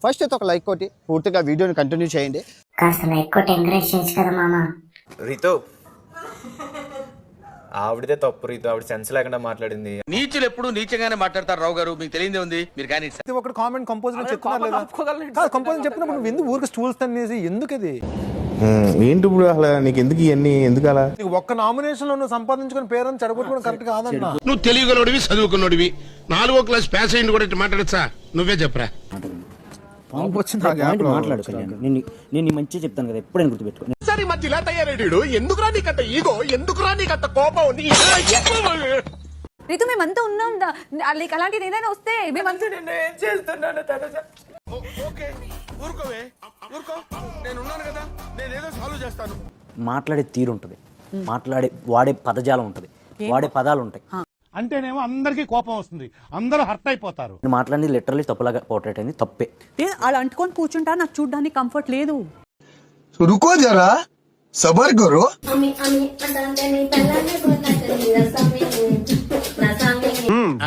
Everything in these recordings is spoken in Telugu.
ఫస్ట్ అయితే ఒక లైక్ కొట్టి పూర్తిగా వీడియోని కంటిన్యూ చేయండి. కాస్త లైక్ కొట్టి ఎంకరేజ్ చేయొచ్చు కదా మామ. రీతో ఆవిడదే తప్పు. రీతో ఆవిడ సెన్స్ లేకుండా మాట్లాడింది. నీచులు ఎప్పుడు నీచంగానే మాట్లాడతారు రావు గారు, మీకు తెలియదే ఉంది. మీరు కానీ ఒకటి కామెంట్ కంపోజర్ చెప్తున్నారు లేదా? కంపోజర్ చెప్పినప్పుడు నువ్వు ఎందుకు ఊరికి స్టూల్స్ తన్నేసి ఎందుకు అది ఏంటి ఇప్పుడు అసలు నీకు ఎందుకు ఇవన్నీ ఎందుకు అలా? ఒక్క నామినేషన్ లో నువ్వు సంపాదించుకుని పేరెంట్స్ చెడగొట్టుకోవడం కరెక్ట్ కాదన్నా. నువ్వు తెలియగలడివి చదువుకున్నోడివి 4వ క్లాస్ పాస్ అయ్యింది కూడా మాట్లాడచ్చా? నువ్వే చెప్పరా. మాట్లాడు నేను మంచిగా చెప్తాను కదా, ఎప్పుడైనా గుర్తుపెట్టుకో. సరే మధ్య ఇలా తయారేడు ఎందుకురా నీకంత ఈగో, ఎందుకురా నీకంత కోపం? రీతు మేమంతా ఉన్నాం, అలాంటిది ఏదైనా వస్తే మేమంతా ఏం చేస్తున్నాను మాట్లాడే తీరు ఉంటుంది, వాడే పదజాలం ఉంటుంది, వాడే పదాలు ఉంటాయి. అంటేనేమో అందరికీ కోపం వస్తుంది, అందరూ హర్ట్ అయిపోతారు. మాట్లాడింది లిటరల్లీ తప్పులాగా పోర్ట్రేట్ అయింది, తప్పే. అలా అంటుకొని కూర్చుంటా, నాకు చూడడానికి కంఫర్ట్ లేదు. రుకో జరా సబర్ కరో.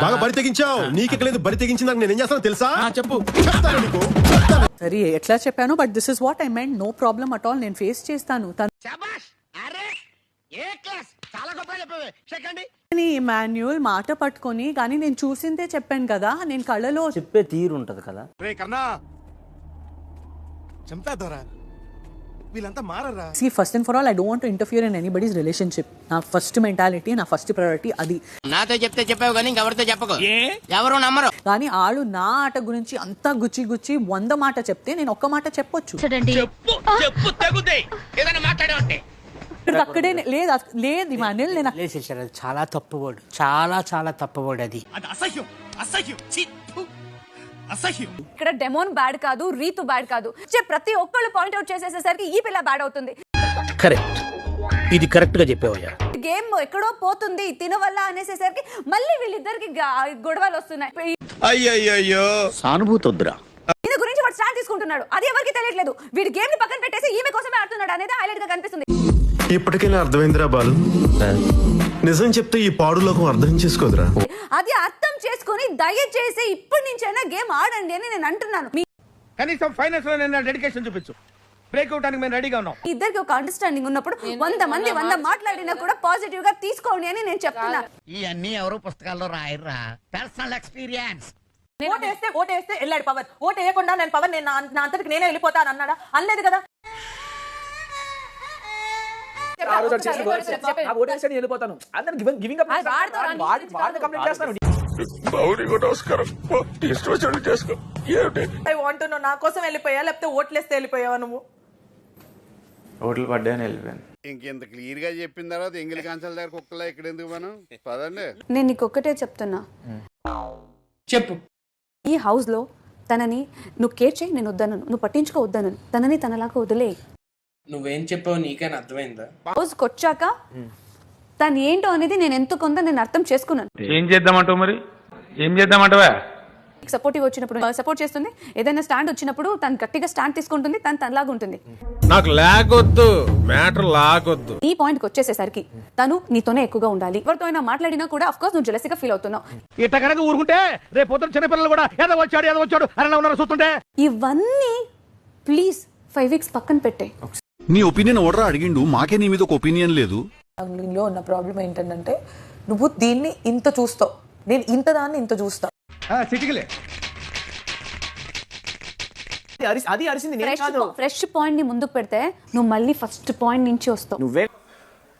బాగా బరి తెగించావు. నీకెక్కలేదు, బరి తెగించిందాక నేనేం చేస్తాను తెలుసా? చెప్పు. సరే ఎట్లా చెప్పాను, but this is what I meant. No problem at all, నేను ఫేస్ చేస్తాను. మాన్యువల్ మాట పట్టుకొని, కానీ నేను చూసిందే చెప్పాను కదా, నేను కళ్ళలో చెప్పే తీరు ఉంటది కదా. See, first and for all, I don't want to interfere in anybody's relationship. నా ఫస్ట్ మెంటాలిటీ, నా ఫస్ట్ ప్రయారిటీ అది. నాతో చెప్తే చెప్పావు కానీ ఇంకెవరితో చెప్పకు, ఎవరు నమ్మరు. కానీ ఆడు నా ఆట గురించి అంతా గుచ్చి 100 మాట చెప్తే నేను ఒక్క మాట చెప్పొచ్చు. అక్కడే లేదు మాన్యుల్, నేను చాలా తప్పుబోడు, చాలా తప్పుబోడు అది. ఇక్కడ డెమోన్ బ్యాడ్ కాదు, రీతు బ్యాడ్ కాదు, ప్రతి ఒక్కళ్ళు పాయింట్అవుట్ చేసేసరికి ఈ పిల్ల బ్యాడ్ అవుతుంది. కరెక్ట్, ఇది కరెక్ట్ గా చెప్పావయ్యా. గేమ్ ఎక్కడో పోతుంది తిన వల్ల అనేసేసరికి మళ్ళీ వీళ్ళిద్దరికి గొడవలు వస్తున్నాయి. అయ్యయ్యో సానుభూతి వద్దురా. దీని గురించి వాడు స్టాండ్ తీసుకుంటున్నాడు, అది ఎవరికి తెలియట్లేదు. వీడి గేమ్ ని పక్కన పెట్టేసి ఈమె కోసమే ఆడుతున్నాడు అనేది హైలైట్ గా కనిపిస్తుంది. ఇప్పటికైనా అర్థమైందిరా బాలు. నిజం చెప్తే ఈ పాడు లోకం అర్థం చేసుకోదురా. అది అర్థం చేసుకుని దయచేసి ఇప్పటి నుంచైనా గేమ్ ఆడండి అని నేను అంటున్నాను. కనీసం ఫైనాన్స్ లో నేను డెడికేషన్ చూపించు. బ్రేక్ అవడానికి మేము రెడీగా ఉన్నాం. ఇద్దరికి ఒక అండర్స్టాండింగ్ ఉన్నప్పుడు 100 మంది 100 మాట్లాడినా కూడా పాజిటివ్ గా తీసుకోండి అని నేను చెప్తున్నా. ఇవన్నీ ఎవరో పుస్తకాల్లో రాయరా, పర్సనల్ ఎక్స్పీరియన్స్. ఓటేస్తే వెళ్ళాడు పవర్, ఓటు వేయకుండా నేను పవర్ నేను నా అంతటికి నేనే వెళ్ళిపోతాను అన్నాడా? అనలేదు కదా. నా కోసం వెళ్ళిపోయా లేకపోతే ఓట్లేస్తే వెళ్ళిపోయావా నువ్వు? ఓట్లు పడ్డాయని వెళ్ళిపోయాను. ఇంకెంత క్లియర్ గా చెప్పిన తర్వాత ఎంగిలి కాంచాల దగ్గర కుక్కలా ఇక్కడ ఎందుకు మనం పదండి. నేను నీకు ఒక్కటే చెప్తున్నా, చెప్పు. ఈ హౌస్ లో తనని నువ్వు కేర్ చేయి, నేను వద్దను, నువ్వు పట్టించుకో వద్దను, తనని తనలాగా వదిలే. నువ్వేం చెప్పావు నీకైనా అర్థమైందా? హౌస్కి వచ్చాక తను ఏంటో అనేది నేను ఎంత కొంత నేను అర్థం చేసుకున్నాను. ఏం చేద్దామంటావు మరి? ఏం చేద్దామంటావా? సపోర్టివ్ వచ్చినప్పుడు సపోర్ట్ చేస్తుంది, ఏదైనా స్టాండ్ వచ్చినప్పుడు తను గట్టిగా స్టాండ్ తీసుకుంటుంది, తనలాగా ఉంటుంది. నాకు లాగొద్దు, మ్యాటర్ లాగొద్దు. ఈ పాయింట్కి వచ్చేసేసరికి తను నీతోనే ఎక్కువగా ఉండాలి. ఎవరితో అయినా మాట్లాడినా కూడా అఫ్ కోర్స్ నువ్వు జెలసీగా ఫీల్ అవుతున్నావు. ఇట్ట కనుక ఊరుకుంటే రేపు పొద్దున చిన్నపిల్లలు కూడా ఏదో వచ్చాడు అని ఉన్నారు చూస్తుంటే. ఇవన్నీ ప్లీజ్ 5 వీక్స్ పక్కన పెట్టే. నీ ఒపీనియన్ ఓడరా అడిగిండు, మాకే నీ మీద ఒక ఒపీనియన్ లేదు. లో ఉన్న ప్రాబ్లం ఏంటంటే నువ్వు దీన్ని ఇంత చూస్తావు, నేను ఇంత దాన్ని ఇంత చూస్తా. అది అరిసింది ఫ్రెష్ పాయింట్ ని ముందుకు పెడితే నువ్వు మళ్ళీ ఫస్ట్ పాయింట్ నుంచి వస్తావు. నువ్వే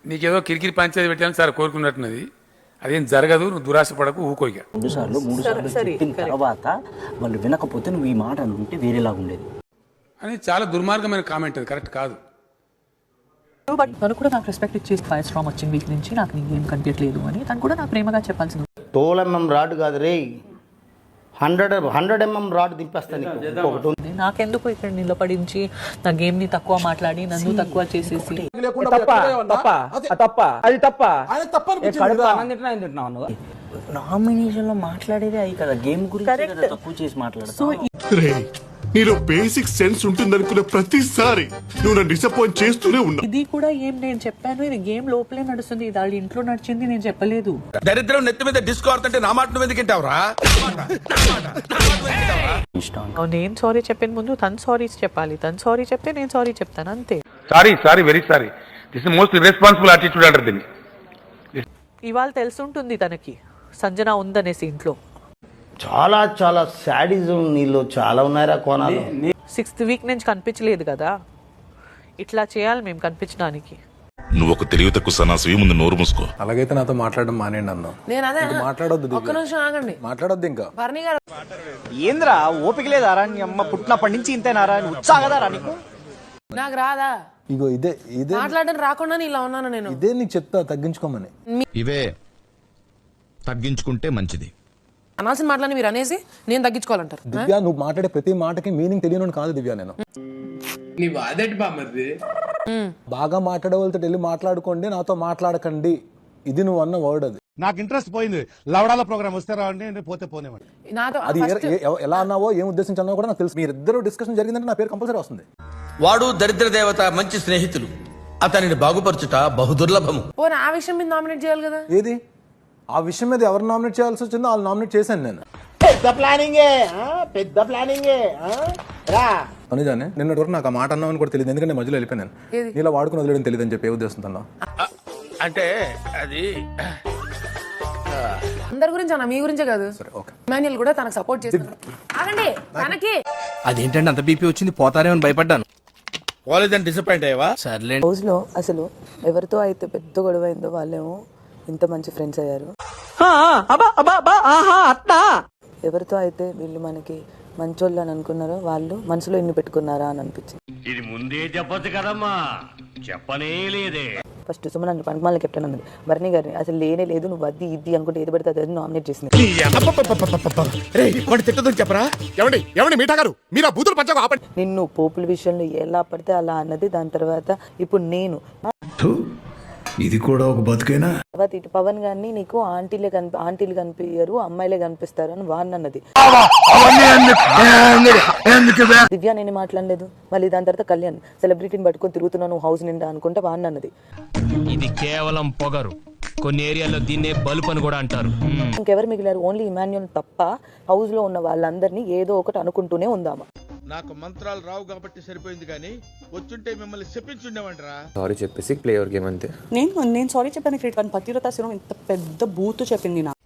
నీకేదో కిరికిరి పంచాయతీ పెట్టాను సార్ కోరుకున్నట్టున్నది, అదేం జరగదు. నువ్వు దురాశ పడకు, ఊకోయిగా. 2 సార్లు చెప్పిన తర్వాత వాళ్ళు వినకపోతే నువ్వు ఈ మాట అనుకుంటే వేరేలాగా ఉండేది అని చాలా దుర్మార్గమైన కామెంట్, అది కరెక్ట్ కాదు. బట్ తను కూడా నాకు రెస్పెక్ట్ ఇచ్చేసి ఫైర్ స్ట్రామ్ వచ్చిన వీక్ నుంచి నాకు నీకేం కనిపించట్లేదు అని తను కూడా నాకు ప్రేమగా చెప్పాల్సింది. 12 mm రాడ్ కాదు రే, 100 mm రాడ్ దింపేస్తాను. నాకెందుకు ఇక్కడ నిలబడించి నా గేమ్ ని తక్కువ మాట్లాడి నన్ను తక్కువ చేసేసి నామినేషన్ లో మాట్లాడేదే అయి కదా, గేమ్ గురించి తక్కువ చేసి మాట్లాడతా. నీలో బేసిక్ సెన్స్ ఉంటుందనుకున్న ప్రతిసారి నువ్వు నన్ను డిసప్పాయింట్ చేస్తూనే ఉన్నావు. ఇది కూడా ఏం నేను చెప్పాను, ఇది గేమ్ లోపలే నడుస్తుంది, ఇది వాళ్ళ ఇంట్లో నడిచింది, నేను చెప్పలేదు. దరిద్రం నెత్తి మీద డిస్కో ఆడుతుంటే నా మాట నువ్వు ఎందుకు వింటావురా? నేను సారీ చెప్పిన ముందు తను సారీ చెప్పాలి, తను సారీ చెప్తే నేను సారీ చెప్తాను, అంతే. Sorry very sorry. This is most irresponsible attitude అంటారు దీన్ని. ఇవాళ తెలుసుంటుంది తనకి సంజన ఉందనేసి ఇంట్లో. చాలా చాలా శాడిజం నీలో చాలా ఉన్నాయరా కోణాలు. 6th వీక్ నుంచి కనిపించలేదు కదా, ఇట్లా చేయాలి మేము కనిపించడానికి. నువ్వు ఒక తెలివి తక్కువ సన్నాసి, ముందు నోరు మూసుకో. అలాగైతే నాతో మాట్లాడడం మానేయండి అన్న. మాట్లాడొద్దు, మాట్లాడొద్దు ఇంకా. ఏంద్రా ఓపిక లేదారా నీ అమ్మ, పుట్టినప్పటి నుంచి ఇంతేనారా, ఉత్సాహదారా నీకు? నాకు రాదా ఇగో ఇదే మాట్లాడడం రాకుండా ఇలా ఉన్నాను నేను. ఇదే నీకు చెప్తా తగ్గించుకోమని. ఇవే తగ్గించుకుంటే మంచిది. అనాల్సిన మాటలని మీరు అనేసి నేను తగ్గించుకోవాలంటారు. దివ్య, నువ్వు మాట్లాడే ప్రతి మాటకి మీనింగ్ తెలియని కాదు దివ్య. నేను బాగా మాట్లాడే వాళ్ళతో వెళ్ళి మాట్లాడుకోండి, నాతో మాట్లాడకండి, ఇది నువ్వు అన్న వర్డ్. అది నాకు ఇంట్రెస్ట్ పోయింది. లవడాల ప్రోగ్రామ్ వస్తే రావండి, పోతే పోనేవాడి. నాతో అది ఎలా అన్నావో ఏం ఉద్దేశించి అన్నావో కూడా నాకు తెలుసు. మీరిద్దరు డిస్కషన్ జరిగిందంటే నా పేరు కంపల్సరీ వస్తుంది. వాడు దరిద్ర దేవత, మంచి స్నేహితులు, అతనిని బాగుపరచుట బహుదుర్లభము. పోనీ ఆ విషయం మీద నామినేట్ చేయాలి కదా. ఏది ఆ విషయం మీద ఎవరు నామినేట్ చేయాల్సి వచ్చిందో వాళ్ళు నామినేట్ చేశాను నేను. అనుజానే నిన్నటి వరకు నాకు ఆ మాట అన్నామని కూడా తెలియదు, ఎందుకంటే మధ్యలో వెళ్ళిపోయాను. ఇలా వాడుకుని వదిలేయడం తెలియదు అని చెప్పి ఏ ఉద్దేశంతో అంటే అది అందరి గురించి అన్న, మీ గురించే కాదు. మాన్యుల్ కూడా తనకు సపోర్ట్ చేస్తారు. ఆగండి, తనకి అదేంటంటే అంత బీపీ వచ్చింది, పోతారేమని భయపడ్డాను. పోలేదని డిసప్పాయింట్ అయ్యావా? సర్లే. రోజులో అసలు ఎవరితో అయితే పెద్ద గొడవ అయిందో వాళ్ళేమో ఇంత మంచి ఫ్రెండ్స్ అయ్యారు. ఎవరితో అయితే వీళ్ళు మనకి మంచోళ్ళు అని అనుకున్నారో వాళ్ళు మనసులో ఎన్ని పెట్టుకున్నారా అని అనిపించింది. ఇది ముందే చెప్పొచ్చు కదమ్మా, చెప్పనే లేదే. ఫస్ట్ సుమన్ నన్ను పనిమాలకి కెప్టెన్ అన్నది, భరణి గారిని అసలు లేనే లేదు, నువ్వు అది ఇది అనుకుంటే ఏది పడితే అది నామినేట్ చేసింది. చెప్పరా మీఠా గారు, మీరు బూతులు పంచకు ఆపండి. నిన్ను పోపుల విషయంలో ఎలా పడితే అలా అన్నది. దాని తర్వాత ఇప్పుడు నేను ఇది కూడా ఒక బతుకేనా? తర్వాత ఇటు పవన్ గారిని నీకు ఆంటీలు కనిపించారు, అమ్మాయిలే కనిపిస్తారు అని వాడిని అన్నది. దివ్య నేను మాట్లాడలేదు. మళ్ళీ దాని తర్వాత కళ్యాణ్ సెలబ్రిటీని పట్టుకొని తిరుగుతున్నాను హౌస్ నిండా అనుకుంటే వాడిని అన్నది. ఇది కేవలం పొగరు, కొన్ని ఏరియాలో దీన్నే బల్బ్ అని కూడా అంటారు. ఇంకెవరు మిగిలారు? ఓన్లీ ఇమాన్యుల్ తప్ప హౌస్ లో ఉన్న వాళ్ళందరినీ ఏదో ఒకటి అనుకుంటూనే ఉందామా. నాకు మంత్రాలు రావు కాబట్టి సరిపోయింది, కానీ వచ్చుంటే మిమ్మల్ని చెప్పించుండేవంటరా. సారీ చెప్పేసి ప్లే యువర్ గేమ్ అంతే. నేను సారీ చెప్పాను. క్రియేట్ కానీ పతివ్రత శివం ఇంత పెద్ద బూతు చెప్పింది నాకు.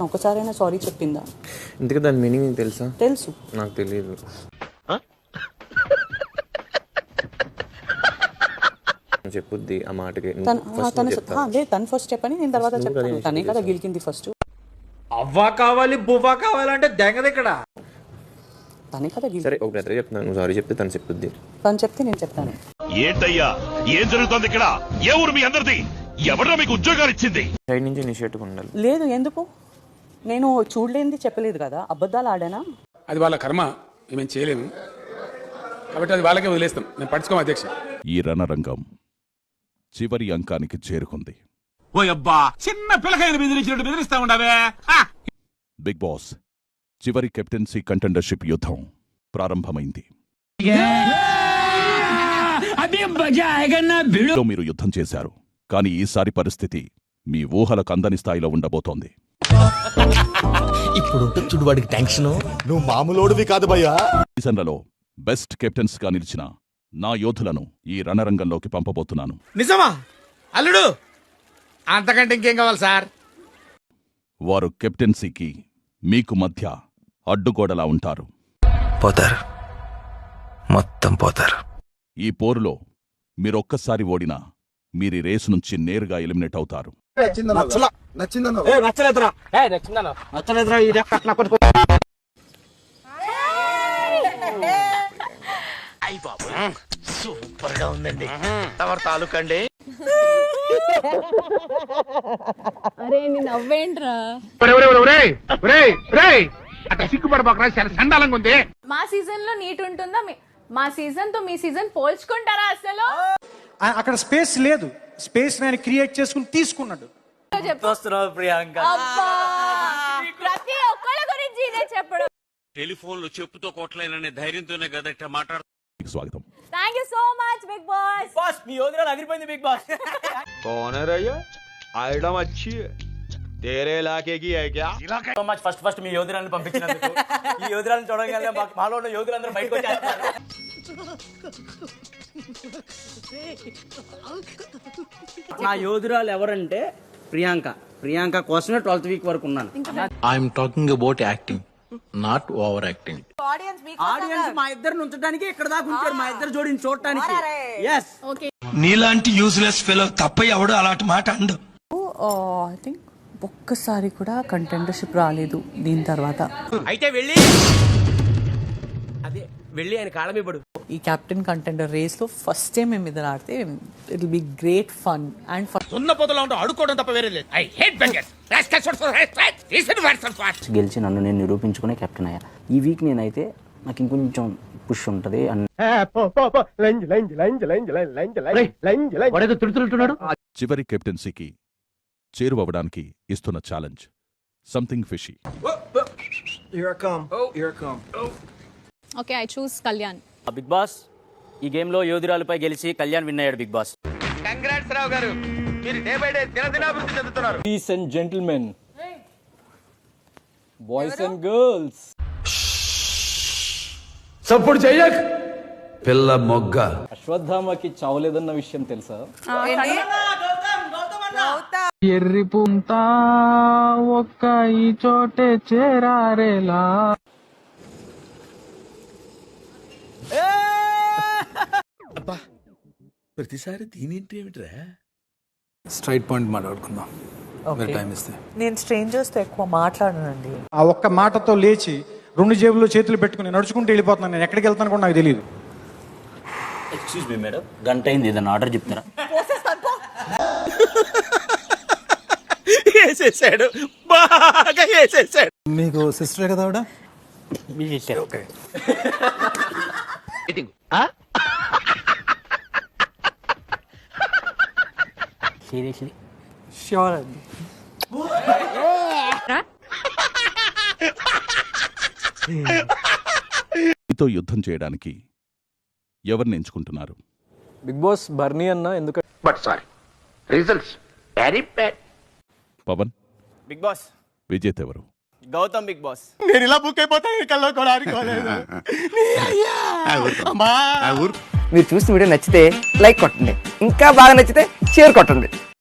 ఒకసారైనా సారీ చెప్పిందా? ఇందుకే దాని మీనింగ్ తెలుసా? తెలుసు, నాకు తెలియదు. చెప్పుద్ది ఆ మాటకి. తను ఫస్ట్ చెప్పని నేను తర్వాత చెప్తాను. తనే కదా గెలికింది ఫస్ట్. అవ్వా కావాలి బువ్వా కావాలంటే దెంగది ఇక్కడ. తనే కదా సరే ఒక బ్రదర్ చెప్తున్నాను, నువ్వు సారీ చెప్తే తను చెప్పుద్ది. తను చెప్తే నేను చెప్తాను. ఏంటయ్యా ఏం జరుగుతుంది ఇక్కడ? ఏ ఊరు మీ అందరిది? ఎవరో మీకు ఉద్యోగాలు ఇచ్చింది? సైడ్ నుంచి ఇనిషియేటివ్ ఉండాలి. లేదు, ఎందుకు? నేను చూడలేనిది చెప్పలేదు కదా, అబద్ధాలు ఆడానా? అది వాళ్ళ కర్మ, మేము చేయలేము కాబట్టి అది వాళ్ళకే వదిలేస్తాం. మేము పట్టించుకోము అధ్యక్ష. ఈ రణరంగం చివరి అంకానికి చేరుకుంది. ఓ అబ్బా, చిన్న పిల్లకాయలు బెదిరించినట్టు బెదిరిస్తా ఉండవే. బిగ్ బాస్ చివరి కెప్టెన్సీ కంటెండర్షిప్ యుద్ధం ప్రారంభమైంది. మీరు యుద్ధం చేశారు, కానీ ఈసారి పరిస్థితి మీ ఊహలకు అందని స్థాయిలో ఉండబోతోంది. ఇప్పుడు చూడు వాడికి టెన్షన్. నువ్వు మామూలోడివి కాదు భయ్యా. సీజన్లలో బెస్ట్ కెప్టెన్స్ గా నిలిచిన నా యోధులను ఈ రణరంగంలోకి పంపబోతున్నాను. నిజమా అల్లుడు? అంతకంటే ఇంకేం కావాలి సార్? వారు కెప్టెన్సీకి మీకు మధ్య అడ్డుగోడలా ఉంటారు. పోతారు, మొత్తం పోతారు. ఈ పోరులో మీరొక్కసారి ఓడినా మీరీ రేసు నుంచి నేరుగా ఎలిమినేట్ అవుతారు. సూపర్ గా ఉందండి తమరు తాలూకండి. అరే నవ్వేంట్రా? అట్లా సిగ్గుపడబోకరా, చాలా సండాలంగా ఉంది. మా సీజన్ లో నీట్ ఉంటుందా? మా సీజన్ తో మీ సీజన్ పోల్చుకుంటారా? అసలు అక్కడ స్పేస్ లేదు, స్పేస్ నేను క్రియేట్ చేసుకుని తీసుకున్నాడు. చెప్పు. ప్రియాంక అబ్బా, ప్రతి ఒక్క టెలిఫోన్లో చెప్పుతో కొట్టలేననే ధైర్యంతోనే కదా ఇట్లా మాట్లాడు. స్వాగతం. Thank you so much Bigg Boss. Boss మీ యోధురాలు అదిరిపోయింది బిగ్ బాస్. कौन है रैया? आइटम अच्छी है, तेरे इलाके की है क्या? సో మచ్ ఫస్ట్ మీ యోధురాలను పంపించినందుకు. ఈ యోధురాలను చూడగానే మాలో ఉన్న యోధులందరూ బయటకు వచ్చేస్తున్నారు. నా యోధురాలు ఎవరంటే ప్రియాంక కోసమే 12th వీక్ వరకు ఉన్నాను. I'm talking about acting, not over acting. Audience మా ఇద్దరిని ఉంచడానికి ఇక్కడ దాకా ఉంచారు, మా ఇద్దరు జోడిని చూడటానికి. ఎస్, నీలాంటి యూజ్లెస్ ఫెలో తప్ప ఎవడు అలాంటి మాట అండు. ఐ థింక్ ఒక్కసారి కూడా కంటెండర్షిప్ రాలేదు దీని తర్వాత. అయితే వెళ్ళి ఆయన కాళ్ళమివ్వడు. ఈ కెప్టెన్ కంటెండర్ రేస్ లో ఫస్ట్ టైం మేము ఇద్దరు ఆడితే it will be great fun and ఉన్న పొదలో ఉంటూ అడుక్కోవడం తప్ప వేరే లేదు. I hate bangers. గెలిచి నన్ను నేను నిరూపించుకునే కెప్టెన్ అయ్యా. ఈ వీక్ నేనైతే నాకు ఇంకొంచెం పుష్ ఉంటది అని. చివరి కెప్టెన్సీకి చేరువవడానికి ఇస్తున్న challenge something fishy. Okay, I choose Kalyan. Bigg Boss ఈ గేమ్ లో యోధురాలపై గెలిచి కళ్యాణ్ విన్ అయ్యాడు Bigg Boss. Congrats Rao garu, మీరు డే బై డే దినదినాభివృద్ధి చెందుతున్నారు. Ladies and gentlemen, boys and girls, support చెయ్యక్ పిల్ల మొగ్గ. అశ్వత్థామకి చావలేదన్న విషయం తెలుసా? ఎర్రి పుంత ఒక్క ఈ చోటే చేరారేలా. ప్రతిసారి దీనింటి ఏమిట్రా? స్ట్రైట్ పాయింట్ మాట్లాడుకుందాం. టైం ఇస్తే నేను స్ట్రేంజర్స్ తో ఎక్కువ మాట్లాడనండి. ఆ ఒక్క మాటతో లేచి 2 జేబుల్లో చేతులు పెట్టుకుని నడుచుకుంటూ వెళ్ళిపోతున్నాను. నేను ఎక్కడికి వెళ్తాను కూడా నాకు తెలియదు. ఎక్స్క్యూజ్ మీ మేడం, గంట అయింది, ఏదైనా ఆర్డర్ చెప్తారా? వేసేసాడు, బాగా వేసేసాడు. మీకు సిస్టరే కదా ఆవిడ? ఓకే. సీరియస్లీ ష్యూర్ అండి. మీతో యుద్ధం చేయడానికి ఎవరిని ఎంచుకుంటున్నారు? బిగ్ బాస్ బర్నీ అన్న ఎందుకంటే but sorry, results very bad. Pawan, Bigg Boss విజేత ఎవరు? Gautham Bigg Boss. నేను ఇలా బుక్ అయిపోతాను కల్లో కూడా అనుకోలేదు. మీరు చూసిన వీడియో నచ్చితే లైక్ కొట్టండి, ఇంకా బాగా నచ్చితే షేర్ కొట్టండి.